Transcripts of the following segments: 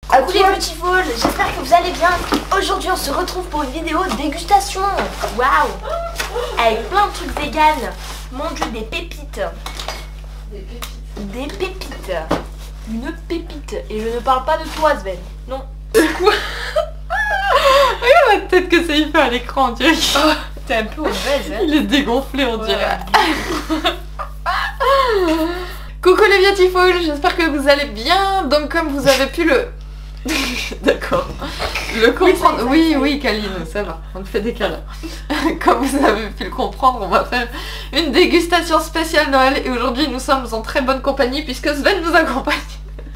Coucou les beautiful, j'espère que vous allez bien. Aujourd'hui on se retrouve pour une vidéo dégustation. Waouh. Avec plein de trucs vegan. Mon dieu, des pépites. Des pépites. Une pépite. Et je ne parle pas de toi Sven. Non. Quoi? Regarde la tête que c'est fait à l'écran, on dirait. Oh, t'es un peu obèse hein. Il est dégonflé, on dirait. Coucou les beautiful, j'espère que vous allez bien. Donc comme vous avez pu le... D'accord. Le comprendre. Oui, Kaline, ça va. On te fait des câlins. Comme vous avez pu le comprendre, on va faire une dégustation spéciale Noël. Et aujourd'hui, nous sommes en très bonne compagnie puisque Sven nous accompagne.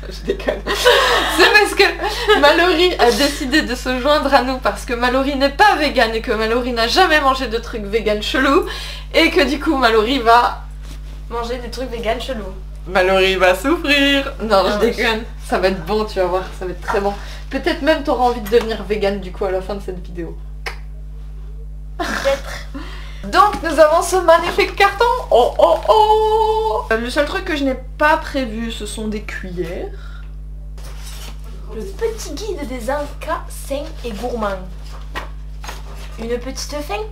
Je déconne. C'est parce que Mallory a décidé de se joindre à nous parce que Mallory n'est pas végane et que Mallory n'a jamais mangé de trucs vegan chelous. Et que du coup, Mallory va manger des trucs vegan chelous. Mallory va souffrir. Non, je déconne. Ça va être bon, tu vas voir. Ça va être très bon. Peut-être même t'auras envie de devenir végane du coup à la fin de cette vidéo. Peut-être. Donc nous avons ce magnifique carton. Oh oh oh. Le seul truc que je n'ai pas prévu, ce sont des cuillères. Le petit guide des Incas sains et gourmands. Une petite fin.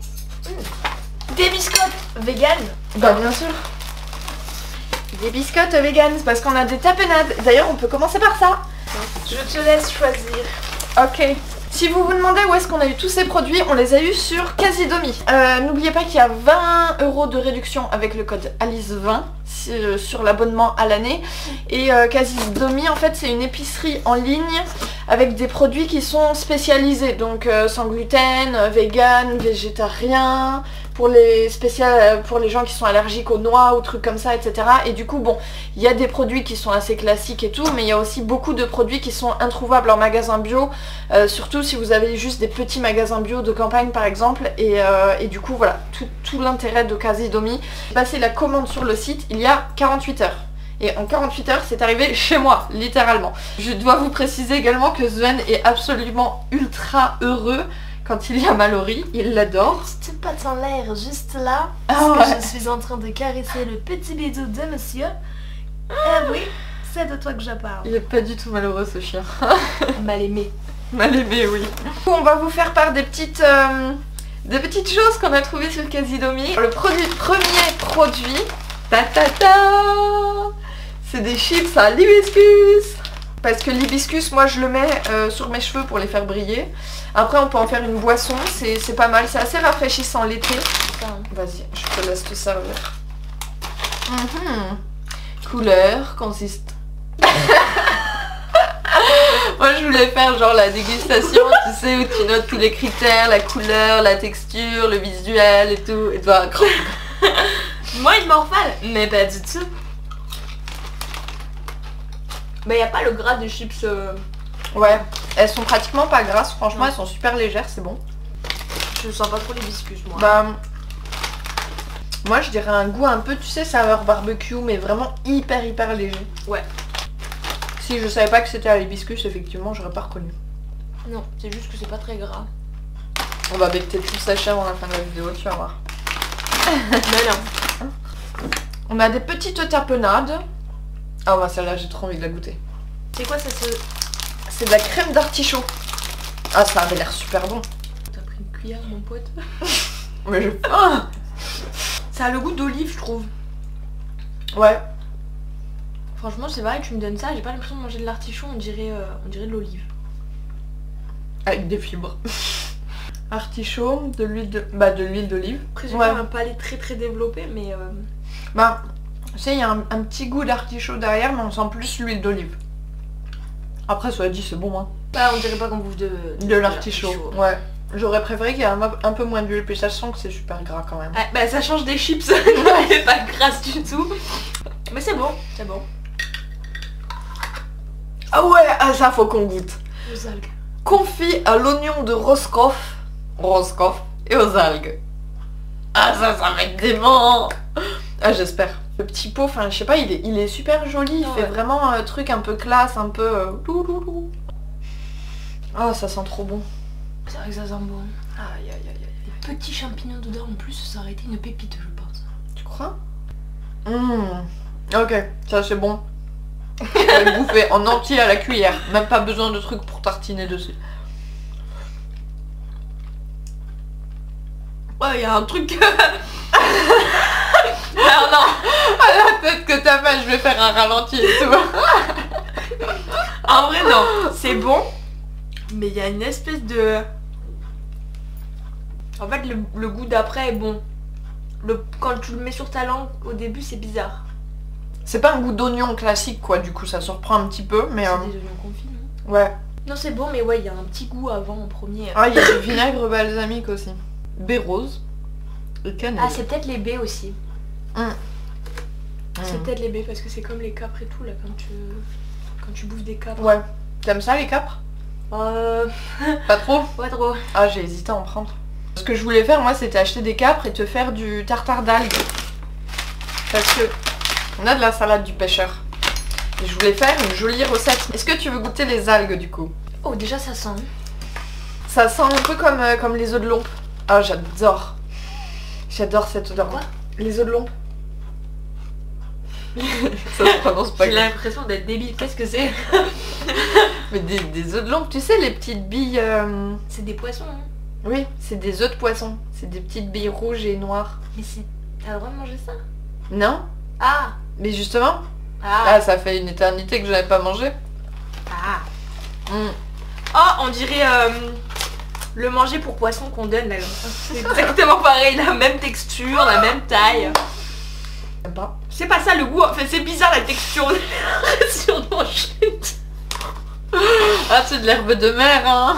Des biscottes vegan. Bah bien sûr. Des biscottes vegan, parce qu'on a des tapenades. D'ailleurs, on peut commencer par ça. Je te laisse choisir. Ok. Si vous vous demandez où est-ce qu'on a eu tous ces produits, on les a eu sur Casidomi. N'oubliez pas qu'il y a 20 € de réduction avec le code Alice20 sur l'abonnement à l'année. Et Casidomi, en fait, c'est une épicerie en ligne avec des produits qui sont spécialisés. Donc sans gluten, vegan, végétarien, pour les gens qui sont allergiques aux noix ou trucs comme ça, etc. Et du coup, bon, il y a des produits qui sont assez classiques et tout, mais il y a aussi beaucoup de produits qui sont introuvables en magasin bio, surtout si vous avez juste des petits magasins bio de campagne par exemple. Et du coup, voilà, tout l'intérêt de Casidomi. J'ai passé la commande sur le site il y a 48 heures. Et en 48 heures, c'est arrivé chez moi, littéralement. Je dois vous préciser également que Sven est absolument ultra heureux quand il y a Mallory, il l'adore. Petite patte en l'air juste là, parce que je suis en train de caresser le petit bidou de monsieur. Eh oui, c'est de toi que je parle. Il est pas du tout malheureux ce chien. Mal aimé. Mal aimé, oui. On va vous faire part des petites choses qu'on a trouvées sur Casidomi. Le premier produit, c'est des chips à l'hibiscus. Parce que l'hibiscus, moi je le mets sur mes cheveux pour les faire briller. Après on peut en faire une boisson, c'est pas mal, c'est assez rafraîchissant l'été. Vas-y, je te laisse te servir. Couleur, consiste. Moi je voulais faire genre la dégustation, tu sais, où tu notes tous les critères, la couleur, la texture, le visuel et tout. Et toi, moi il m'enfale, mais pas du tout. Mais y a pas le gras des chips. Ouais, elles sont pratiquement pas grasses, franchement elles sont super légères, c'est bon. Je sens pas trop les biscuits moi. Bah, moi je dirais un goût un peu, tu sais, saveur barbecue, mais vraiment hyper léger. Ouais. Si je savais pas que c'était à l'hibiscus, effectivement, j'aurais pas reconnu. Non, c'est juste que c'est pas très gras. On va becter tout sachet avant la fin de la vidéo, tu vas voir. Mais non. On a des petites tapenades. Ah bah celle-là, j'ai trop envie de la goûter. C'est quoi ça se... C'est de la crème d'artichaut. Ah, ça avait l'air super bon. T'as pris une cuillère, mon pote? Mais je... Ah, ça a le goût d'olive, je trouve. Ouais. Franchement, c'est vrai que tu me donnes ça, j'ai pas l'impression de manger de l'artichaut, on dirait de l'olive. Avec des fibres. Artichaut, de l'huile de... Bah, de l'huile d'olive. Après, j'ai pas un palais très développé, mais... Bah, tu sais, il y a un petit goût d'artichaut derrière, mais on sent plus l'huile d'olive. Après, soit dit, c'est bon, hein. Bah, on dirait pas qu'on bouffe de l'artichaut. Ouais. J'aurais préféré qu'il y ait un peu moins d'huile, puis ça sent que c'est super gras quand même. Ah, bah, ça change des chips, elle est pas grasse du tout. Mais c'est bon, c'est bon. Ah ouais, ah ça faut qu'on goûte. Aux algues. Confit à l'oignon de Roscoff et aux algues. Ah ça va être dément. Ah j'espère. Le petit pot, enfin je sais pas, il est super joli, il fait vraiment un truc un peu classe, un peu... Ah ça sent trop bon. C'est vrai que ça sent bon. Aïe aïe aïe aïe. Les petits champignons dedans en plus, ça aurait été une pépite je pense. Tu crois? Ok, ça c'est bon. Je vais le bouffer en entier à la cuillère. Même pas besoin de trucs pour tartiner dessus. Ouais, il y a un truc... Alors non, à la tête que t'as fait, je vais faire un ralenti et tout. En vrai, non. C'est bon. Mais il y a une espèce de... En fait, le goût d'après est bon. Quand tu le mets sur ta langue, au début, c'est bizarre. C'est pas un goût d'oignon classique quoi, du coup ça surprend un petit peu, mais... C'est des oignons confits, non? Ouais. Non, c'est bon, mais ouais, il y a un petit goût avant en premier. Ah, il y a du vinaigre balsamique aussi. Baie rose. Et cannelle. Ah, c'est peut-être les baies aussi. Hum. C'est Hum. peut-être les baies parce que c'est comme les capres et tout là quand tu bouffes des capres. Ouais. T'aimes ça les capres? Pas trop? Pas trop. Ah, j'ai hésité à en prendre. Ce que je voulais faire moi c'était acheter des capres et te faire du tartare d'algues. Parce que on a de la salade du pêcheur. Et je voulais faire une jolie recette. Est-ce que tu veux goûter les algues du coup? Oh, déjà ça sent. Ça sent un peu comme les œufs de lompe. Ah, j'adore. J'adore cette odeur. Quoi? Les œufs de lompe. Ça se prononce pas. J'ai l'impression d'être débile. Qu'est-ce que c'est? Mais des œufs de lompe, tu sais, les petites billes... C'est des poissons, hein. Oui, c'est des œufs de poisson. C'est des petites billes rouges et noires. Mais c'est... T'as le droit de manger ça? Non? Ah. Mais justement, Ah. là, ça fait une éternité que je n'avais pas mangé. Ah. Mm. Oh, on dirait le manger pour poisson qu'on donne là. C'est exactement pareil, la même texture, la même taille. J'aime pas. C'est pas ça le goût, enfin c'est bizarre la texture. On a l'impression de manger. Ah, c'est de l'herbe de mer, hein.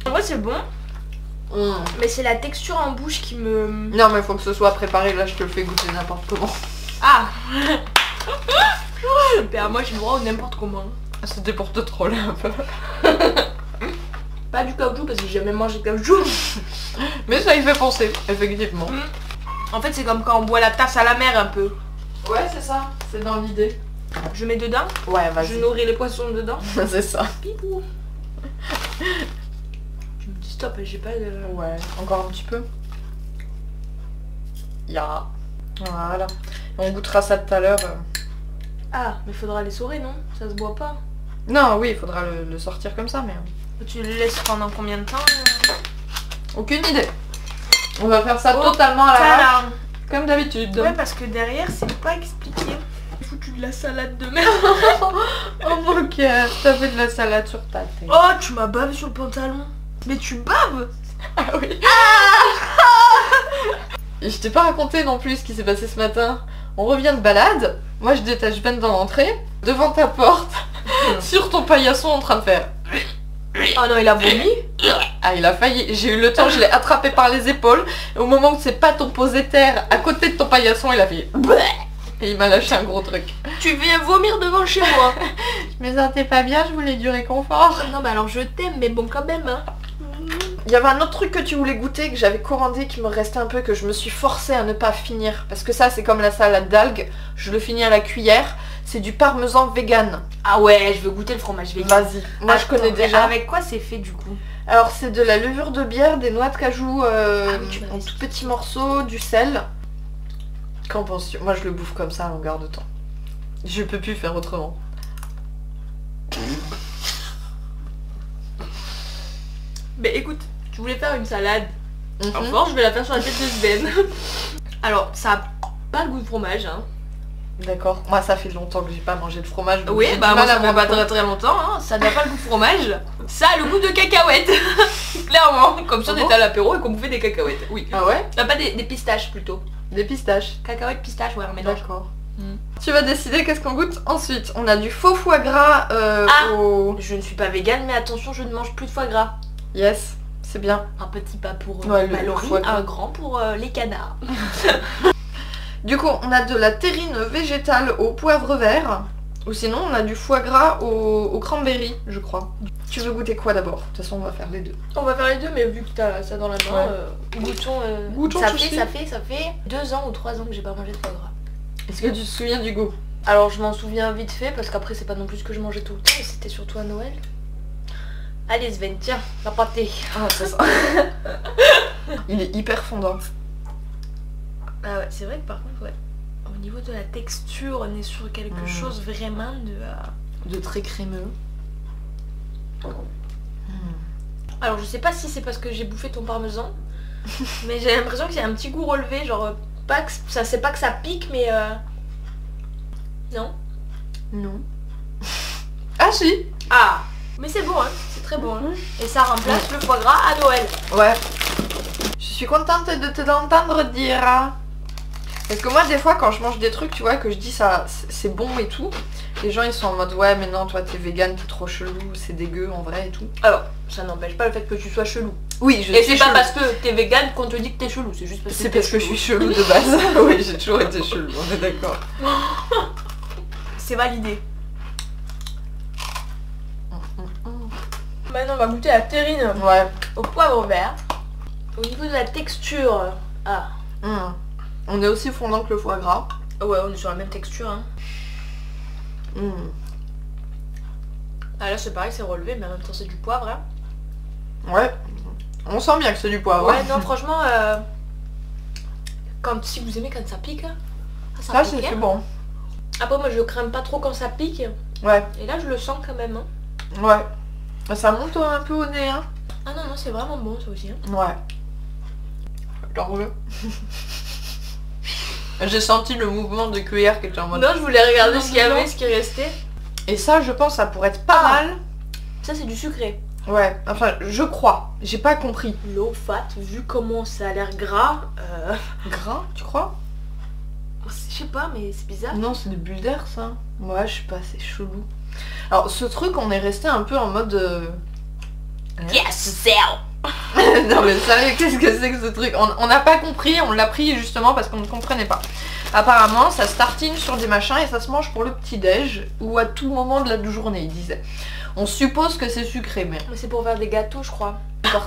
En vrai c'est bon, Mm. mais c'est la texture en bouche qui me... Non, mais faut que ce soit préparé. Là, je te le fais goûter n'importe comment. Ah. Super, moi j'ai le droit au n'importe comment. C'était pour te troller un peu. Pas du caoutchouc parce que j'ai jamais mangé de caoutchouc. Mais ça y fait penser, effectivement. En fait c'est comme quand on boit la tasse à la mer un peu. Ouais, c'est ça. C'est dans l'idée. Je mets dedans, Ouais, je vas-y. nourris les poissons dedans. C'est ça. Pipou. Je me dis stop, j'ai pas de... Ouais, encore un petit peu. Ya. Voilà. On goûtera ça tout à l'heure. Ah, mais faudra les saurer non? Ça se boit pas. Non, oui, il faudra le sortir comme ça, mais... Tu le laisses pendant combien de temps? Aucune idée. On va faire ça Oh, totalement à la Voilà. rage, comme d'habitude. Ouais, parce que derrière c'est pas expliqué. J'ai foutu de la salade de merde. Oh mon cœur, t'as fait de la salade sur ta tête. Oh, tu m'as bavé sur le pantalon. Mais tu baves? Ah oui. Et je t'ai pas raconté non plus ce qui s'est passé ce matin. On revient de balade. Moi je détache Ben dans l'entrée, devant ta porte, sur ton paillasson en train de faire. Oh non, il a vomi. Ah, il a failli. J'ai eu le temps, je l'ai attrapé par les épaules. Et au moment où ses pattes ont posé terre à côté de ton paillasson, il a fait. Et il m'a lâché un gros truc. Tu viens vomir devant chez moi. Je me sentais pas bien, je voulais du réconfort. Non, bah alors je t'aime, mais bon, quand même. Hein. Il y avait un autre truc que tu voulais goûter, que j'avais commandé, qui me restait un peu, que je me suis forcée à ne pas finir. Parce que ça, c'est comme la salade d'algues. Je le finis à la cuillère. C'est du parmesan vegan. Ah ouais, je veux goûter le fromage vegan. Vas-y. Moi, je connais Attends, déjà. Avec quoi c'est fait du coup? Alors, c'est de la levure de bière, des noix de cajou oui, tu m'avais en dit. tout petits morceaux, du sel. Qu'en penses-tu? Moi, je le bouffe comme ça à longueur de temps. Je peux plus faire autrement. Mais écoute, tu voulais faire une salade. Mhm. Enfin, je vais la faire sur la tête de Sven. Alors, ça a pas le goût de fromage, hein. D'accord. Moi, ça fait longtemps que j'ai pas mangé de fromage. donc Oui, j'ai du bah moi mal à ça prend me pas rendre très longtemps, hein. Ça n'a pas le goût de fromage. Ça a le goût de cacahuètes. Clairement, comme si on Ah bon était à l'apéro et qu'on bouffait des cacahuètes. Oui. Ah ouais? T'as pas des pistaches plutôt. Des pistaches. Cacahuètes, pistaches, ouais, un mélange. D'accord. Mm. Tu vas décider qu'est-ce qu'on goûte ensuite. On a du faux foie gras Ah. au... Je ne suis pas végane, mais attention, je ne mange plus de foie gras. Yes, c'est bien. Un petit pas pour Ouais, le Mallory, foie gras. un grand pour les canards. Du coup, on a de la terrine végétale au poivre vert. Ou sinon, on a du foie gras au cranberry, je crois. Tu veux goûter quoi d'abord? De toute façon, on va faire les deux. On va faire les deux, mais vu que t'as ça dans la main, Ouais. goûtons. Goûtons ça tout de fait, suite. ça fait 2 ans ou 3 ans que j'ai pas mangé de foie gras. Est-ce que tu te souviens du goût? Alors je m'en souviens vite fait parce qu'après c'est pas non plus ce que je mangeais tout le temps, mais c'était surtout à Noël. Allez Sven, tiens, la pâté. Ah, c'est ça. Il est hyper fondant. Ah ouais, c'est vrai que par contre, ouais, au niveau de la texture, on est sur quelque chose vraiment de très crémeux. Alors je sais pas si c'est parce que j'ai bouffé ton parmesan, mais j'ai l'impression que c'est un petit goût relevé, genre pas que ça, c'est pas que ça pique, mais non. Non. Ah si. Ah, mais c'est bon, hein, c'est très bon. Hein. Et ça remplace le foie gras à Noël. Ouais. Je suis contente de te l'entendre dire. Parce que moi des fois quand je mange des trucs, tu vois, que je dis ça c'est bon et tout, les gens ils sont en mode ouais mais non toi t'es vegan, t'es trop chelou, c'est dégueu en vrai et tout. Alors ça n'empêche pas le fait que tu sois chelou. Oui, je et suis c'est pas chelou. parce que t'es vegan qu'on te dit que t'es chelou, c'est juste parce que c'est parce que je suis chelou de base. Oui, j'ai toujours été chelou, on est d'accord. C'est validé. Maintenant on va goûter la terrine au poivre vert. Au niveau de la texture, on est aussi fondant que le foie gras. Ouais, on est sur la même texture. Hein. Ah là c'est pareil, c'est relevé, mais en même temps c'est du poivre. Hein. Ouais, on sent bien que c'est du poivre. Ouais, non franchement, si vous aimez quand ça pique, ça pique, c'est bon. Après moi je crains pas trop quand ça pique. Ouais. Et là je le sens quand même. Hein. Ouais. Ça monte un peu au nez. Hein. Ah non, non, c'est vraiment bon ça aussi. Hein. Ouais. T'en veux? J'ai senti le mouvement de cuillère qui était en mode... Non, je voulais regarder ce qu'il y avait, ce qui restait. Et ça, je pense, ça pourrait être pas mal. Ça, c'est du sucré. Ouais, enfin, je crois. J'ai pas compris. Low fat, vu comment ça a l'air gras. Gras, tu crois? Je sais pas, mais c'est bizarre. Non, c'est des bulles d'air, ça. Ouais, je sais pas, c'est chelou. Alors, ce truc, on est resté un peu en mode... Yes, sell. Non mais sérieux, qu'est-ce que c'est que ce truc? On n'a pas compris, on l'a pris justement parce qu'on ne comprenait pas. Apparemment ça se tartine sur des machins et ça se mange pour le petit-déj ou à tout moment de la journée, il disait. On suppose que c'est sucré mais... Mais c'est pour faire des gâteaux je crois. On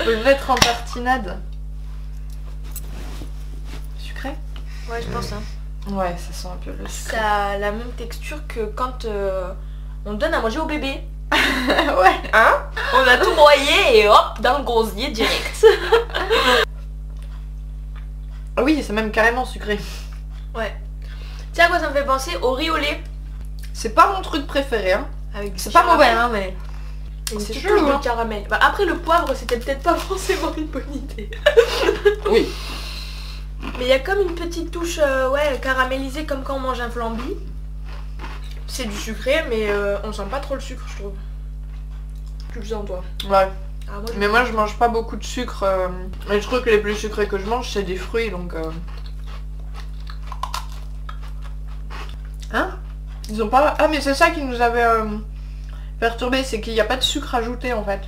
peut le mettre en tartinade. Sucré? Ouais je pense hein. Ouais ça sent un peu le sucré. Ça a la même texture que quand on donne à manger au bébé. Ouais. Hein? On a tout broyé et hop, dans le gosier direct. Oui, c'est même carrément sucré. Ouais. Tu sais à quoi ça me fait penser? Au riz au lait. C'est pas mon truc préféré, hein. C'est pas mauvais, hein, mais... C'est chelou, chelou, de caramel. Bah, après, le poivre, c'était peut-être pas forcément une bonne idée. Oui. Mais il y a comme une petite touche, ouais, caramélisée, comme quand on mange un flambi. C'est du sucré, mais on sent pas trop le sucre, je trouve. Tu le sens, toi? Ouais. Ah, mais moi je mange pas beaucoup de sucre. Les trucs les plus sucrés que je mange c'est des fruits donc... Hein? Ils ont pas... Ah mais c'est ça qui nous avait perturbé, c'est qu'il n'y a pas de sucre ajouté en fait.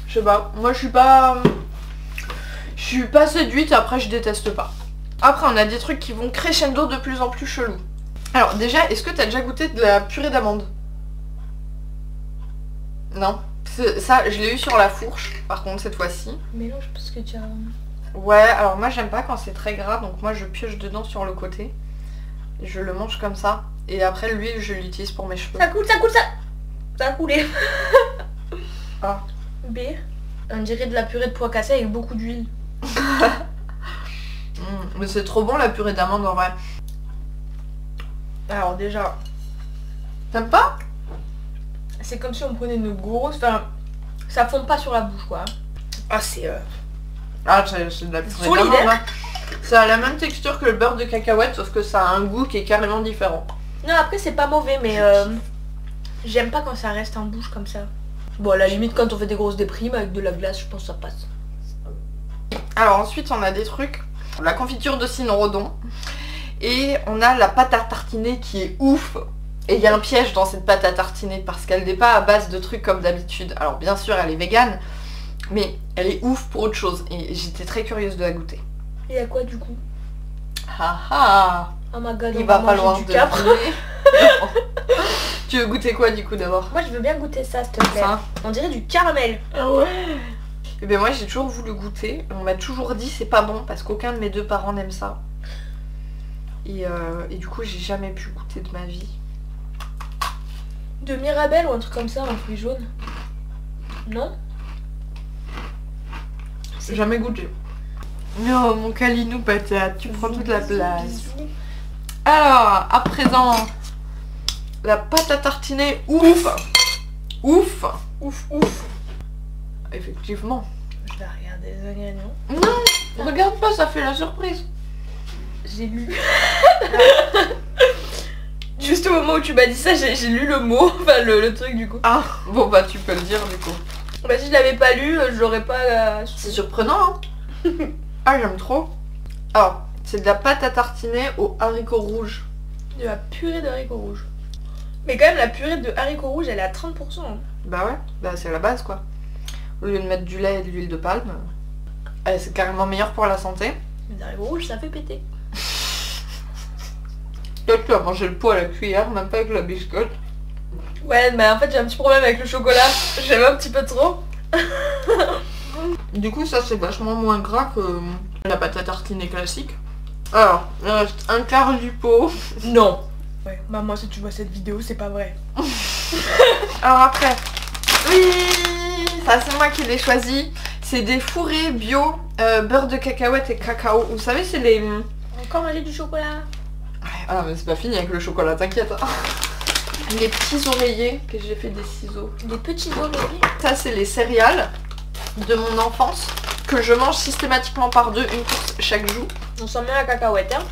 Je sais pas, moi je suis pas... Je suis pas séduite, après je déteste pas. Après on a des trucs qui vont crescendo de plus en plus chelous. Alors déjà, est-ce que t'as déjà goûté de la purée d'amande? Non. Ça, je l'ai eu sur la fourche, par contre, cette fois-ci. Mélange parce que tu as... Ouais, alors moi j'aime pas quand c'est très gras, donc moi je pioche dedans sur le côté. Je le mange comme ça. Et après l'huile, je l'utilise pour mes cheveux. Ça coule, ça coule, ça... Ça a coulé. Ah. B. On dirait de la purée de pois cassés avec beaucoup d'huile. Mais c'est trop bon la purée d'amande en vrai. Alors déjà... T'aimes pas? C'est comme si on prenait une grosse... Enfin, ça fond pas sur la bouche quoi. Ah c'est... Ah c'est de la purée solide, d'amande. hein. Ça a la même texture que le beurre de cacahuète, sauf que ça a un goût qui est carrément différent. Non après c'est pas mauvais mais... J'aime pas quand ça reste en bouche comme ça. Bon à la limite quand on fait des grosses déprimes avec de la glace je pense que ça passe. Alors ensuite on a des trucs. La confiture de cynorhodon. Et on a la pâte à tartiner qui est ouf. Et il y a un piège dans cette pâte à tartiner parce qu'elle n'est pas à base de trucs comme d'habitude. Alors bien sûr elle est végane, mais elle est ouf pour autre chose. Et j'étais très curieuse de la goûter. Et à quoi du coup? Ah ah. Oh my god, il va falloir du capre. Tu veux goûter quoi du coup d'abord? Moi je veux bien goûter ça s'il te plaît. Ça. On dirait du caramel. Ah ouais. Et ben moi j'ai toujours voulu goûter. On m'a toujours dit c'est pas bon parce qu'aucun de mes deux parents n'aime ça. Et du coup j'ai jamais pu goûter de ma vie. De Mirabelle ou un truc comme ça, un fruit jaune? Non? J'ai jamais goûté. Non, mon Kalinou patate, tu prends toute la place. Bisous. Alors, à présent, la pâte à tartiner, ouf. Ouf. Ouf, ouf. Effectivement. Je vais regarder les ingrédients. Non, regarde pas, ça fait la surprise. J'ai lu. Juste au moment où tu m'as dit ça, j'ai lu le mot, enfin le truc du coup. Ah, bon bah tu peux le dire du coup. Bah si je l'avais pas lu, je l'aurais pas... C'est surprenant, hein. Ah, j'aime trop. Alors, c'est de la pâte à tartiner aux haricots rouges. De la purée de haricots rouges. Mais quand même, la purée de haricots rouges, elle est à 30%. Hein. Bah ouais, bah c'est la base quoi. Au lieu de mettre du lait et de l'huile de palme, c'est carrément meilleur pour la santé. Les haricots rouges, ça fait péter. Toi, tu as mangé le pot à la cuillère, même pas avec la biscotte. Ouais, mais en fait, j'ai un petit problème avec le chocolat. J'aime un petit peu trop. Du coup, ça c'est vachement moins gras que la pâte à tartiner classique. Alors, il reste un quart du pot. Non. Ouais, maman, si tu vois cette vidéo, c'est pas vrai. Alors après, oui, ça c'est moi qui l'ai choisi. C'est des fourrés bio, beurre de cacahuète et cacao. Vous savez, c'est les... Encore manger du chocolat. Ah mais c'est pas fini avec le chocolat, t'inquiète. Les petits oreillers, que j'ai fait des ciseaux. Des petits oreillers. Ça c'est les céréales de mon enfance que je mange systématiquement par deux, une course chaque jour. On sent bien la cacahuète, hein.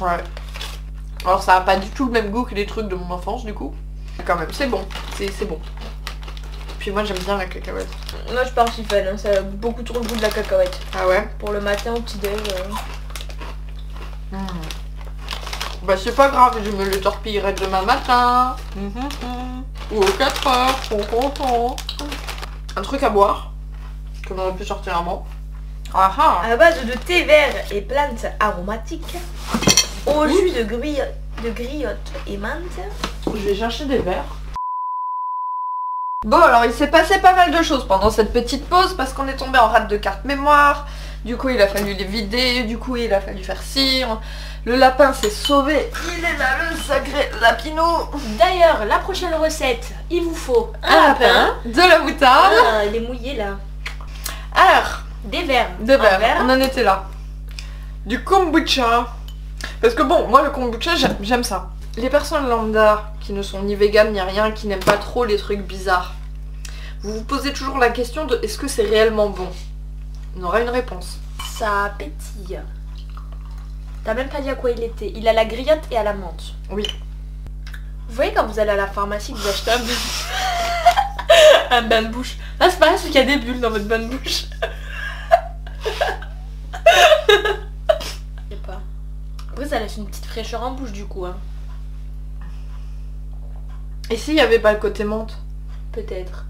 Ouais. Alors ça a pas du tout le même goût que les trucs de mon enfance du coup. Mais quand même, c'est bon, c'est bon. Puis moi j'aime bien la cacahuète. Moi je suis pas archi fan, hein. Ça a beaucoup trop le goût de la cacahuète. Ah ouais. Pour le matin au petit-déj. Bah c'est pas grave, je me le torpillerai demain matin. Ou aux 4 heures. Un truc à boire, qu'on aurait pu sortir avant. Ah ah. À base de thé vert et plantes aromatiques, au jus de griotte et menthe. Je vais chercher des verres. Bon alors il s'est passé pas mal de choses pendant cette petite pause parce qu'on est tombé en rate de carte mémoire. Du coup il a fallu les vider, du coup il a fallu faire ci. Le lapin s'est sauvé, il est là le sacré lapinou. D'ailleurs, la prochaine recette, il vous faut Un lapin, de la moutarde. Ah, il est mouillé là. Alors, Des verres. des Un verres, verre. on en était là. Du kombucha. Parce que bon, moi le kombucha j'aime ça. Les personnes lambda qui ne sont ni véganes ni rien, qui n'aiment pas trop les trucs bizarres, vous vous posez toujours la question de est-ce que c'est réellement bon? On aura une réponse. Ça pétille. T'as même pas dit à quoi il était. Il a la griotte et à la menthe. Oui. Vous voyez quand vous allez à la pharmacie, vous achetez un bain de bouche. Là c'est pareil, c'est qu'il y a des bulles dans votre bain de bouche. Je sais pas. Après ça laisse une petite fraîcheur en bouche du coup. Hein. Et s'il n'y avait pas le côté menthe? Peut-être.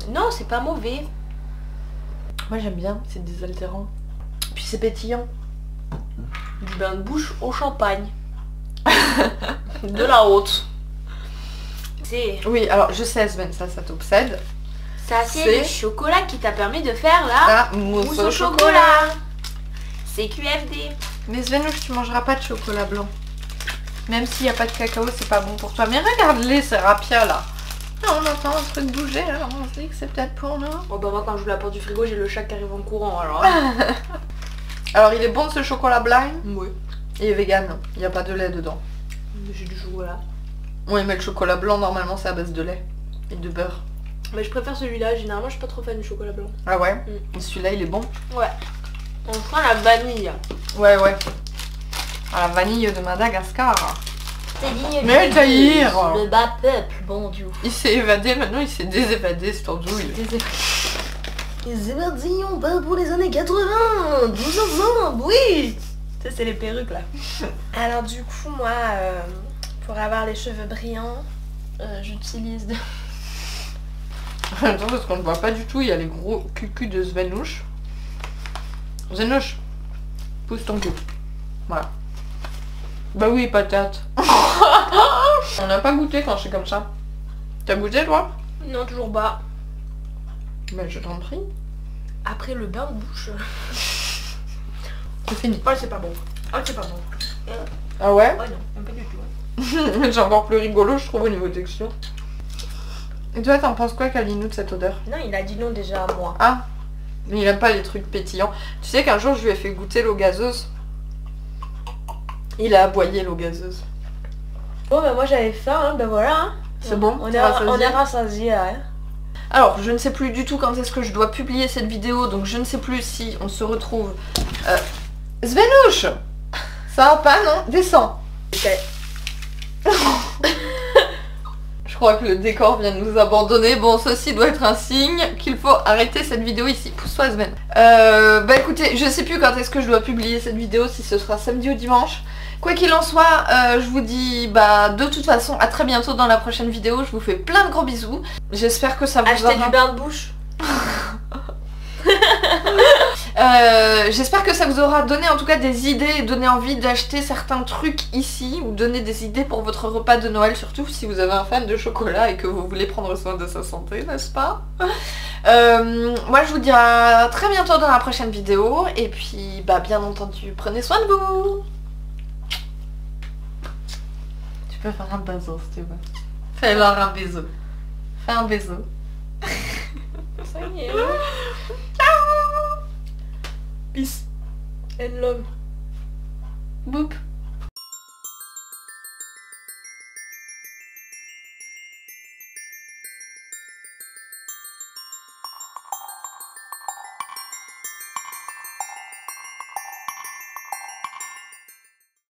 Non, c'est pas mauvais. Moi j'aime bien, c'est désaltérant. Puis c'est pétillant. Du bain de bouche au champagne. De la haute. C'est... Oui, alors je sais Sven, ça t'obsède. Ça c'est le chocolat qui t'a permis de faire la Ah, mousse au chocolat. C'est QFD. Mais Svenouche, tu mangeras pas de chocolat blanc. Même s'il n'y a pas de cacao, c'est pas bon pour toi. Mais regarde-les, ces rapias là. Ah, on entend un truc bouger, alors on se dit que c'est peut-être pour nous. Oh bah moi quand j'ouvre la porte du frigo, j'ai le chat qui arrive en courant alors. Alors il est bon ce chocolat blind. Oui. Il est vegan, il n'y a pas de lait dedans. J'ai du chocolat. Oui, mais le chocolat blanc normalement c'est à base de lait et de beurre. Mais je préfère celui-là, généralement je suis pas trop fan du chocolat blanc. Ah ouais. Et celui-là il est bon. Ouais. On fera la vanille. Ouais. À la vanille de Madagascar. C'est digne Mais Tahir, le bas peuple, bon Dieu. il s'est évadé, maintenant il s'est désévadé cet andouille. Les évadis, on va pour les années 80, 12 ans, oui. Ça c'est les perruques là. Alors du coup moi, pour avoir les cheveux brillants, j'utilise de... Attends, parce qu'on ne voit pas du tout, il y a les gros cucus de Svenouche. Svenouche, pousse ton cul. Voilà. Bah oui, patate. On n'a pas goûté quand c'est comme ça. T'as goûté toi? Non, toujours pas. Bah je t'en prie. Après le bain de bouche... C'est fini. Oh c'est pas bon. Oh c'est pas bon. Ah ouais? Oh non, pas du tout. C'est encore plus rigolo je trouve au niveau texture. Et toi t'en penses quoi Kalinou de cette odeur? Non, il a dit non déjà à moi. Ah, Mais il aime pas les trucs pétillants. Tu sais qu'un jour je lui ai fait goûter l'eau gazeuse. Il a aboyé l'eau gazeuse. Bon bah moi j'avais faim, hein, bah voilà. Hein. C'est bon, on est rassasié là. Hein. Alors, je ne sais plus du tout quand est-ce que je dois publier cette vidéo, donc je ne sais plus si on se retrouve... Svenouche, ça va pas, non? Descends. Okay. Je crois que le décor vient de nous abandonner. Bon, ceci doit être un signe qu'il faut arrêter cette vidéo ici. Pousse-toi, Sven. Bah écoutez, je sais plus quand est-ce que je dois publier cette vidéo, si ce sera samedi ou dimanche. Quoi qu'il en soit, je vous dis de toute façon à très bientôt dans la prochaine vidéo. Je vous fais plein de gros bisous. J'espère que ça vous aura... Achetez du bain de bouche. J'espère que ça vous aura donné en tout cas des idées, donné envie d'acheter certains trucs ici, ou donner des idées pour votre repas de Noël, surtout si vous avez un fan de chocolat et que vous voulez prendre soin de sa santé, n'est-ce pas? Moi je vous dis à très bientôt dans la prochaine vidéo, et puis bien entendu, prenez soin de vous. Tu peux faire un bisou si tu veux. Fais-leur un bisou. Fais un bisou. Ça y est. Ciao. Peace and love. Boop.